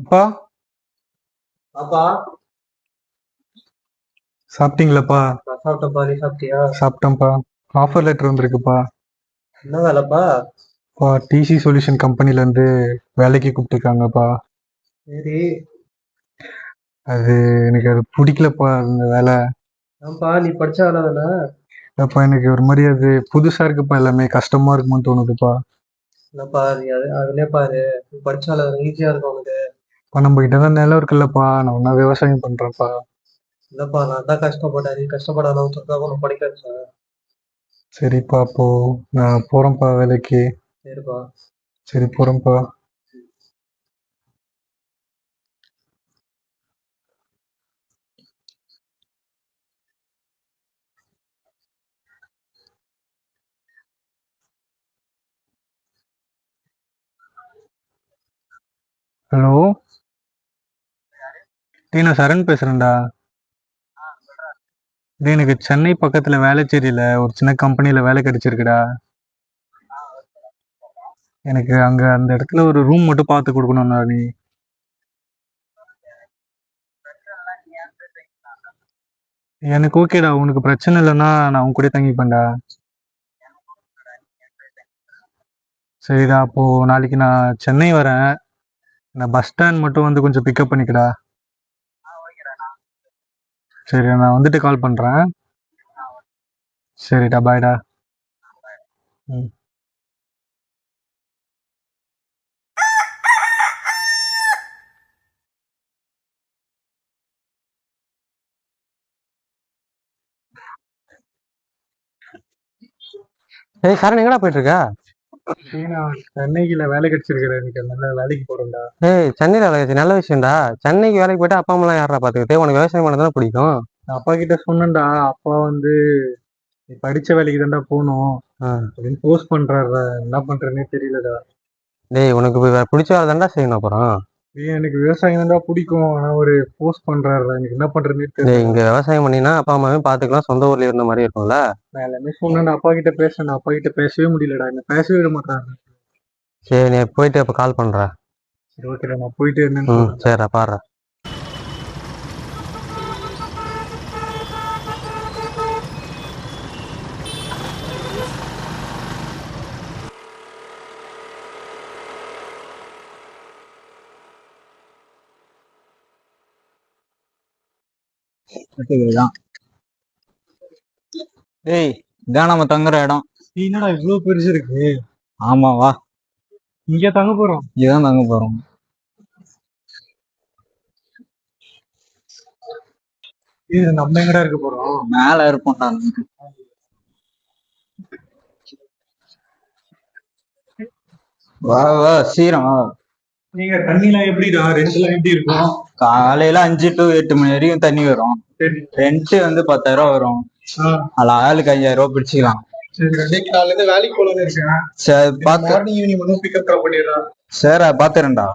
அப்பா அப்பா சாப்பிட்டீங்களாப்பா? நான் சாப்பிட்டேன்ப்பா. நீ சாப்பிட்டியா? சாப்பிட்டேன்ப்பா. ஆஃபர் லெட்டர் வந்திருக்குப்பா. என்ன வேலைப்பா? டிசி சொல்யூஷன் கம்பெனில இருந்து வேலைக்கு கூப்பிட்டுருக்காங்கப்பா. சரி. அது எனக்கு அது பிடிக்கலப்பா அந்த வேலை. ஏன்பா நீ படிச்ச வேலை தானே? அப்பா எனக்கு ஒரு மாதிரி அது புதுசா இருக்குப்பா, எல்லாமே கஷ்டமா இருக்குமோன்னு தோணுதுப்பா. என்னப்பா நீ அதுலயே பாரு, நீ படிச்ச வேலை தானே, ஈஸியா இருக்கும் உனக்கு. இப்போ நம்ம கிட்ட தான் நிலம் இருக்குல்லப்பா, நான் ஒன்றா விவசாயம் பண்றேன்ப்பா. இல்லப்பா நான் தான் கஷ்டப்பட்டேன், நீ கஷ்டப்படாதவங்க சொல்றா உனக்கு படிக்க வச்சேன். சரிப்பா, அப்போ நான் போறேன்ப்பா வேலைக்கு. சரிப்பா. சரி, போறேன்ப்பா. ஹலோ, நான் சரண் பேசுறேன்டா. எனக்கு சென்னை பக்கத்துல வேலைச்சேரியில ஒரு சின்ன கம்பெனில வேலை கிடைச்சிருக்குடா. எனக்கு அங்க அந்த இடத்துல ஒரு ரூம் மட்டும் பார்த்து கொடுக்கணும்டா நீ. எனக்கு ஓகேடா, உனக்கு பிரச்சனை இல்லைன்னா நான் உன் கூட தங்கிப்பேன்டா. சரிடா, அப்போ நாளைக்கு நான் சென்னை வரேன். நான் பஸ் ஸ்டாண்ட் மட்டும் வந்து கொஞ்சம் பிக்கப் பண்ணிக்கடா. சரி, நான் வந்துட்டு கால் பண்றேன். சரிடா, பாய்டா. ம். ஏய் சரண், எங்கடா போயிட்டு இருக்க? நான் சென்னைக்குல வேலை கிடைச்சிருக்கிறேன், எனக்கு நல்ல வேலைக்கு போறேன்டா. ஏய் சென்னையில வேலை கிடைச்சு நல்ல விஷயம்டா. சென்னைக்கு வேலைக்கு போயிட்டு அப்பா அம்மா எல்லாம் யாரா பாத்துக்கிட்டு, உனக்கு விவசாயம் பண்ண தானே பிடிக்கும். நான் அப்பா கிட்ட சொன்னேன்டா. அப்பா வந்து நீ படிச்ச வேலைக்கு தான்டா போகணும் அப்படின்னு போஸ்ட் பண்றாரு. என்ன பண்றேன்னே தெரியலடா. டேய் உனக்கு பிடிச்ச வேலை தான்டா செய்யணும் அப்புறம். எனக்கு விவசாயம் தான்டா பிடிக்கும், ஆனா ஒரு போஸ்ட் பண்றாரு, எனக்கு என்ன பண்றேன்னே டேய் தெரியல. இங்க விவசாயம் பண்ணினா அப்பா அம்மாவையும் பாத்துக்கலாம், சொந்த ஊர்ல இருந்த மாதிரி இருக்கும்ல. நான் எல்லாமே சொன்னேன்டா, அப்பா கிட்ட பேசுறேன், அப்பா கிட்ட பேசவே முடியலடா, என்ன பேசவே விட மாட்டாங்க. சரி நீ போயிட்டு அப்ப கால் பண்ற. சரி, ஓகேடா, நான் போயிட்டு என்னன்னு சொல்றேன். சரிடா பாரு. ஏய் இதான் நம்ம தங்குற இடம். என்னடா இவ்வளவு பெருசு இருக்கு? ஆமா வா, இங்க தங்க போறோம். இங்கதான் தங்க போறோம். இது நம்ம எங்கடா இருக்க போறோம்? மேல இருப்போம்டா. வா வா சீரம் வா. நீங்க தண்ணிலாம் எப்படிடா, ரெண்ட் எல்லாம் எப்படி இருக்கும்? காலையில 5 to 8 மணி வரைக்கும் தண்ணி வரும். ரெண்ட் வந்து 10,000 வரும். அதுல ஆளுக்கு 5,000 பிடிச்சிக்கலாம். சரி, காலையில இருந்து வேலைக்கு போகலான்னு இருக்கேன். சரி பாத்து, மார்னிங் ஈவினிங் மட்டும் பிக்கப் ட்ராப் பண்ணிடுறேன். சரி பாத்துறேன்டா.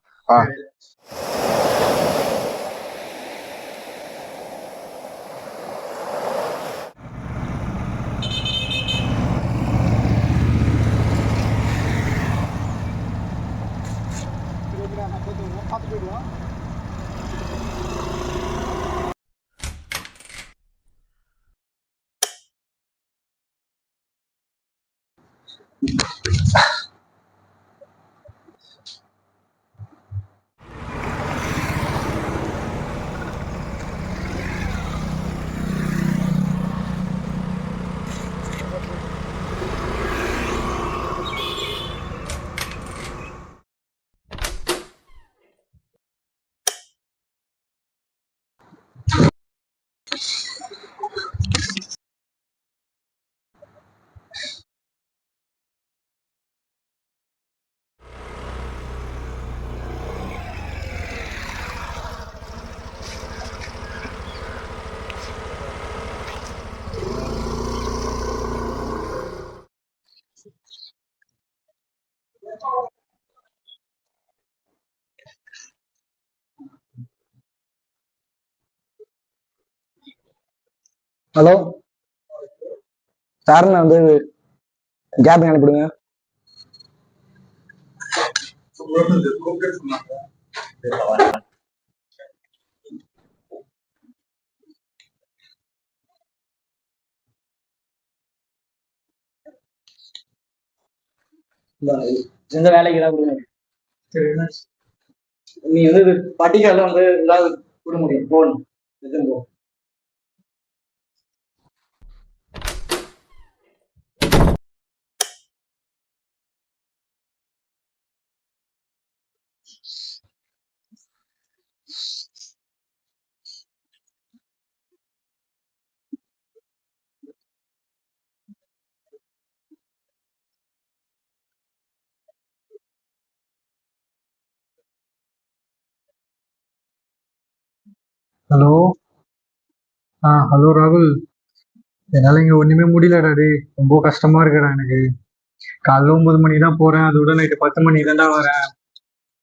ஹலோ, சார் வந்து கேபின் அனுப்பிடுங்க. இந்த வேலைக்கு தான் கொடுங்க. நீ வந்து பட்டிக்கால வந்து ஏதாவது கொடுக்க முடியும் போன் எதுவும் போ. ஹலோ. ஹலோ ராகுல். என்னால இங்க ஒண்ணுமே முடியலடா டேய். ரொம்ப கஷ்டமா இருக்குடா எனக்கு. காலைல 9 மணிக்கு தான் போறேன், அதோட நைட்டு 10 மணிக்கு தான்டா வரேன்.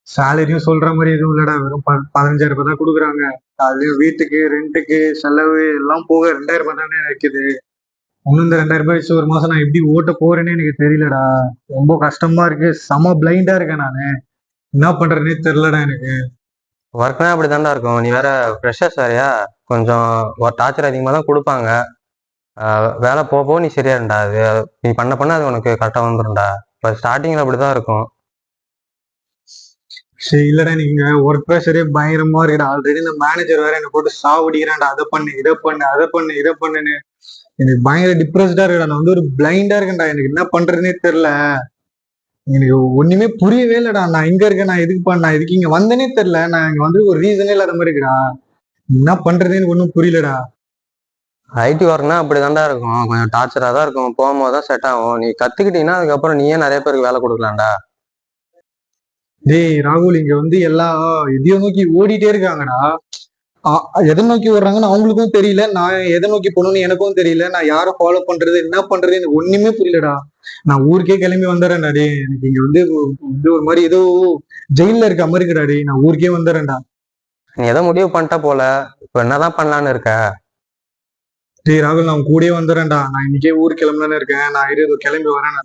சேலரியும் சொல்ற மாதிரி எதுவும் இல்லடா, வெறும் 15,000 ரூபாய் தான் கொடுக்குறாங்க. அதுலயும் வீட்டுக்கு ரெண்டுக்கு செலவு எல்லாம் போக 2,000 ரூபாய் தானே இருக்குது. இன்னும் இந்த 2,000 ரூபாய் வச்சு ஒரு மாசம் நான் எப்படி ஓட்ட போறேன்னு எனக்கு தெரியலடா. ரொம்ப கஷ்டமா இருக்கு, செம பிளைண்டா இருக்கேன் நானு. என்ன பண்றேன்னே தெரியலடா எனக்கு. ஒர்க்னா அப்படி தாண்டா இருக்கும். நீ வேற ஃப்ரெஷர்ஸ் வேறையா, கொஞ்சம் டார்ச்சர் அதிகமாக தான் கொடுப்பாங்க. வேலை போக போக நீ சரியாயிருண்டா. அது நீ பண்ண அது உனக்கு கரெக்டாக வந்துடும்டா. இப்போ ஸ்டார்டிங்கில் அப்படி தான் இருக்கும். சரி இல்லடா, நீங்க ஒர்க் ப்ரெஷரே பயங்கரமா இருக்குடா. ஆல்ரெடி இந்த மேனேஜர் வேற என்ன போட்டு சாவடிக்கிறான்டா. அதை பண்ணு இதை பண்ணு அதை பண்ணு இதை பண்ணுன்னு எனக்கு பயங்கர டிப்ரெஸ்டா இருக்குடா. நான் வந்து ஒரு பிளைண்டா இருக்கேன்டா, எனக்கு என்ன பண்றதுன்னே தெரியல. எனக்கு ஒண்ணுமே புரியவே இல்லடா. நான் எங்க இருக்கேன், நான் எதுக்கு பண்ண, நான் எதுக்கு இங்க வந்தேனே தெரியல. நான் இங்க வந்து ஒரு ரீசனே இல்லாத மாதிரி இருக்குடா. என்ன பண்றதுன்னு எனக்கு ஒன்றும் புரியலடா. ஐடி ஒர்க்னா அப்படி தாண்டா இருக்கும், கொஞ்சம் டார்ச்சராக தான் இருக்கும். போகும்போது தான் செட் ஆகும். நீ கற்றுக்கிட்டீங்கன்னா அதுக்கப்புறம் நீயே நிறைய பேருக்கு வேலை கொடுக்கலாம்டா. டேய் ராகுல், இங்க வந்து எல்லாம் எதையோ நோக்கி ஓடிட்டே இருக்காங்கடா. எதை நோக்கி ஓடுறாங்கன்னு அவங்களுக்கும் தெரியல, நான் எதை நோக்கி போகணும்னு எனக்கும் தெரியல. நான் யாரை ஃபாலோ பண்றது என்ன பண்றது எனக்கு ஒண்ணுமே புரியலடா. நான் ஊருக்கே கிளம்பி வந்துடுறேன்டா டே. எனக்கு இங்க வந்து ஒரு மாதிரி ஏதோ ஜெயில இருக்க மாதிரி இருக்குடா டே. நான் ஊருக்கே வந்துடுறேன்டா. நீ எதை முடிவு பண்ணிட்ட போல, இப்போ என்னதான் பண்ணலான்னு இருக்க? டேய் ராகுல், நான் கூடயே வந்துடுறேன்டா. நான் இன்னைக்கே ஊருக்கு கிளம்பலான்னு இருக்கேன். நான் கிளம்பி வரேன்.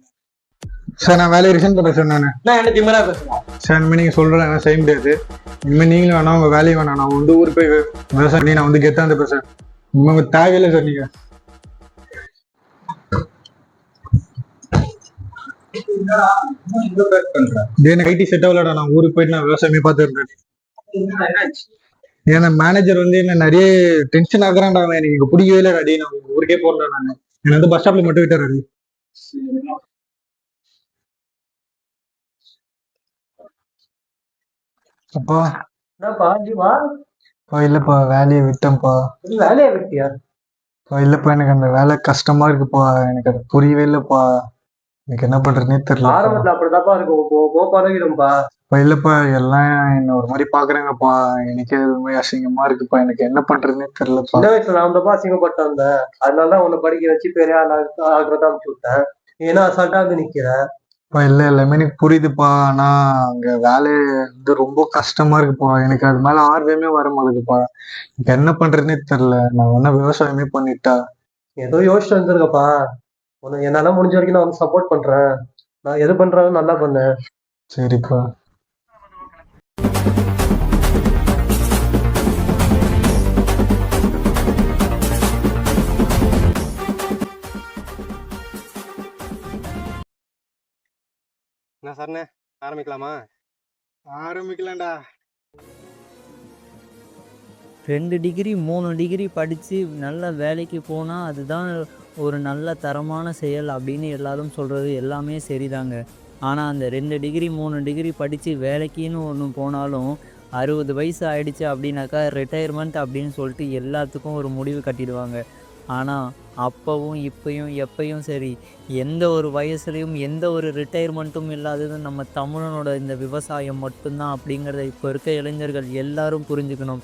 சார் நான் வேலையை ரிசைன் பண்றேன் சார். நான் என்ன திமிரா பேசுறேன் சார், இனிமே நீங்க சொல்றேன் என்ன செய்ய முடியாது. இனிமே நீங்களும் வேணாம், உங்க வேலையும் வேணாம். நான் வந்து ஊருக்கு போய் விவசாயம் பண்ணி நான் வந்து கெத்தா இருந்தேன் சார். இனிமே உங்க தேவையில்லை சார். நீங்க எனக்கு ஐடி செட் ஆகலடா. நான் ஊருக்கு போயிட்டு நான் விவசாயமே பார்த்து இருந்தேன். ஏன்னா மேனேஜர் வந்து என்ன நிறைய டென்ஷன் ஆகுறான்டா. எனக்கு இங்க பிடிக்கவே இல்லை அடி. நான் ஊருக்கே போறேன்டா. நான் என்ன வந்து பஸ் ஸ்டாப்ல மட்டும் விட்டாரு அடி. அப்பா இல்லப்பா, வேலையை விட்டேன்ப்பா. வேலையை விட்டியா? இல்லப்பா, எனக்கு அந்த வேலை கஷ்டமா இருக்குப்பா. எனக்கு அது புரியவே இல்லப்பா. எனக்கு என்ன பண்றதுன்னே தெரியல. ஆரம்பத்துல அப்படிதான்ப்பா இருக்கும், பழகிடும்பா. இல்லப்பா, எல்லாம் என்ன ஒரு மாதிரி பாக்குறாங்கப்பா. எனக்கே ஒரு மாதிரி அசிங்கமா இருக்குப்பா. எனக்கு என்ன பண்றதுன்னே தெரியலப்பா. சின்ன வயசுல நான் ரொம்ப அசிங்கப்பட்டு வந்தேன். அதனாலதான் உன்னை படிக்க வச்சு பெரிய ஆகிறதா அனுப்பிச்சு விட்டேன். ஏன்னா அசால்ட்டா வந்து நிக்கிற. இல்ல எல்லாமே எனக்கு புரியுதுப்பா. ஆனா அங்க வேலை வந்து ரொம்ப கஷ்டமா இருக்குப்பா. எனக்கு அது மேல ஆர்வமே வர மாட்டேங்குதுப்பா. எனக்கு என்ன பண்றதுன்னே தெரியல. நான் வேணா விவசாயமே பண்ணிட்டா. ஏதோ யோசிச்சு வந்துருக்கப்பா. உனக்கு என்னால முடிஞ்ச வரைக்கும் நான் வந்து சப்போர்ட் பண்றேன். நான் எது பண்றாலும் நல்லா பண்ணேன். சரிப்பா. என்ன சார்ண்ணே, ஆரம்பிக்கலாமா? ஆரம்பிக்கலாம்டா. 2 டிகிரி 3 டிகிரி படித்து நல்ல வேலைக்கு போனால் அதுதான் ஒரு நல்ல தரமான செயல் அப்படின்னு எல்லாரும் சொல்கிறது எல்லாமே சரிதாங்க. ஆனால் அந்த 2 டிகிரி 3 டிகிரி படித்து வேலைக்குன்னு ஒன்று போனாலும் 60 வயசு ஆயிடுச்சு அப்படின்னாக்கா ரிட்டையர்மெண்ட் அப்படின்னு சொல்லிட்டு எல்லாத்துக்கும் ஒரு முடிவு கட்டிடுவாங்க. ஆனால் அப்போவும் இப்போயும் எப்பயும் சரி, எந்த ஒரு வயசுலையும் எந்த ஒரு ரிட்டையர்மெண்ட்டும் இல்லாதது நம்ம தமிழனோட இந்த விவசாயம் மட்டும்தான் அப்படிங்கிறத இப்போ இருக்க இளைஞர்கள் எல்லாரும் புரிஞ்சுக்கணும்.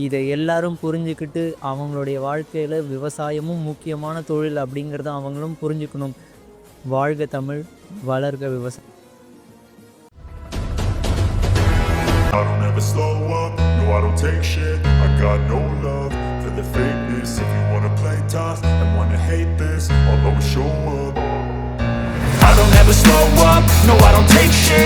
இதை எல்லாரும் புரிஞ்சுக்கிட்டு அவங்களுடைய வாழ்க்கையில் விவசாயமும் முக்கியமான தொழில் அப்படிங்கிறத அவங்களும் புரிஞ்சுக்கணும். வாழ்க தமிழ், வளர்க விவசாயம். I don't ever slow up, no I don't take shit. I got no love for the fakeness. If you wanna play tough and wanna hate this, I'll always show up. I don't ever slow up, no I don't take shit.